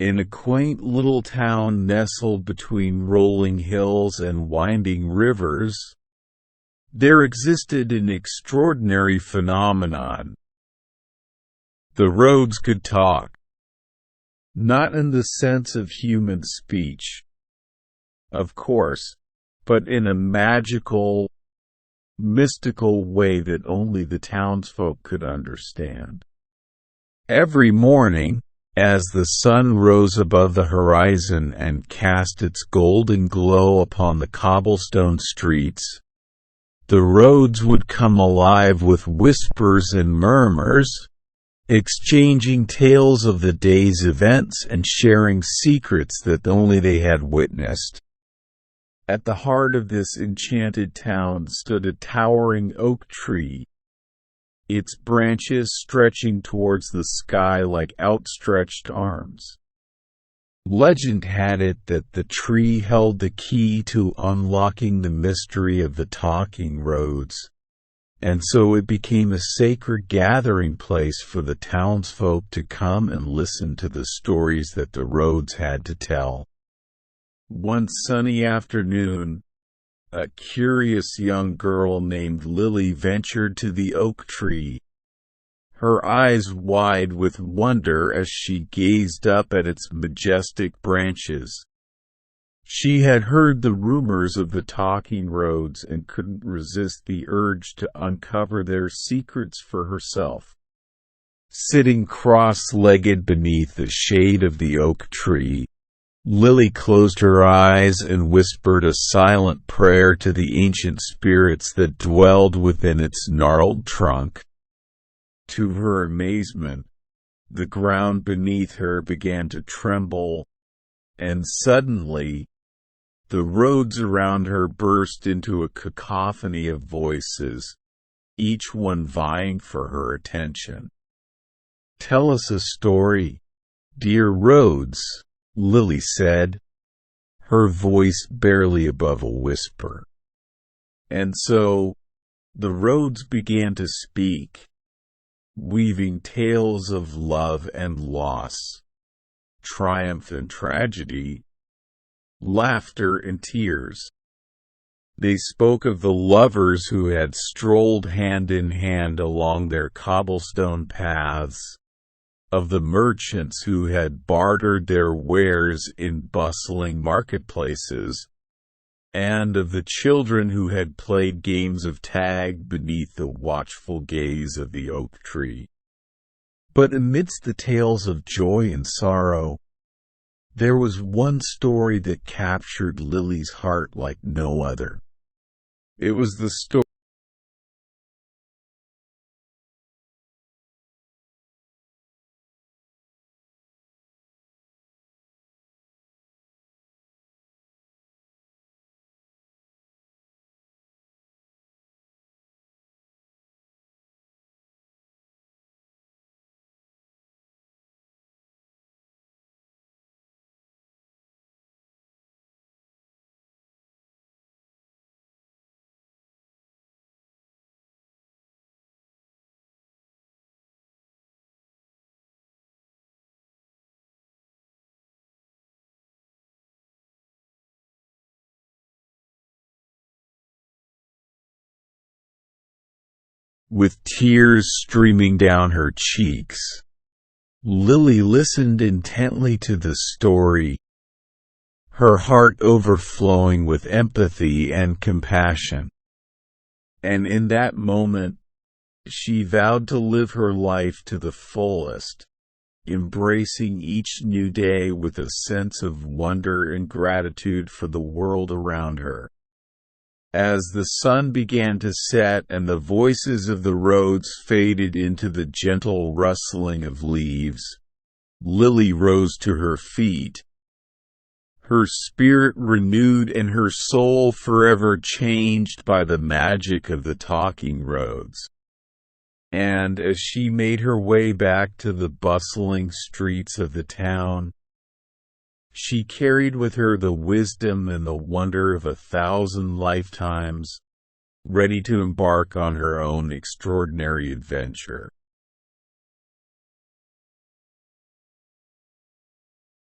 In a quaint little town nestled between rolling hills and winding rivers, there existed an extraordinary phenomenon. The roads could talk. Not in the sense of human speech, of course, but in a magical, mystical way that only the townsfolk could understand. Every morning, as the sun rose above the horizon and cast its golden glow upon the cobblestone streets, the roads would come alive with whispers and murmurs, exchanging tales of the day's events and sharing secrets that only they had witnessed. At the heart of this enchanted town stood a towering oak tree, its branches stretching towards the sky like outstretched arms. Legend had it that the tree held the key to unlocking the mystery of the talking roads, and so it became a sacred gathering place for the townsfolk to come and listen to the stories that the roads had to tell. One sunny afternoon, a curious young girl named Lily ventured to the oak tree, her eyes wide with wonder as she gazed up at its majestic branches. She had heard the rumors of the talking roads and couldn't resist the urge to uncover their secrets for herself. Sitting cross-legged beneath the shade of the oak tree, Lily closed her eyes and whispered a silent prayer to the ancient spirits that dwelled within its gnarled trunk. To her amazement, the ground beneath her began to tremble, and suddenly, the roads around her burst into a cacophony of voices, each one vying for her attention. "Tell us a story, dear roads," Lily said, her voice barely above a whisper. And so, the roads began to speak, weaving tales of love and loss, triumph and tragedy, laughter and tears. They spoke of the lovers who had strolled hand in hand along their cobblestone paths, of the merchants who had bartered their wares in bustling marketplaces, and of the children who had played games of tag beneath the watchful gaze of the oak tree. But amidst the tales of joy and sorrow, there was one story that captured Lily's heart like no other. It was the story with tears streaming down her cheeks. Lily listened intently to the story, her heart overflowing with empathy and compassion. And in that moment, she vowed to live her life to the fullest, embracing each new day with a sense of wonder and gratitude for the world around her. As the sun began to set and the voices of the roads faded into the gentle rustling of leaves, Lily rose to her feet, her spirit renewed and her soul forever changed by the magic of the talking roads. And as she made her way back to the bustling streets of the town, she carried with her the wisdom and the wonder of 1,000 lifetimes, ready to embark on her own extraordinary adventure.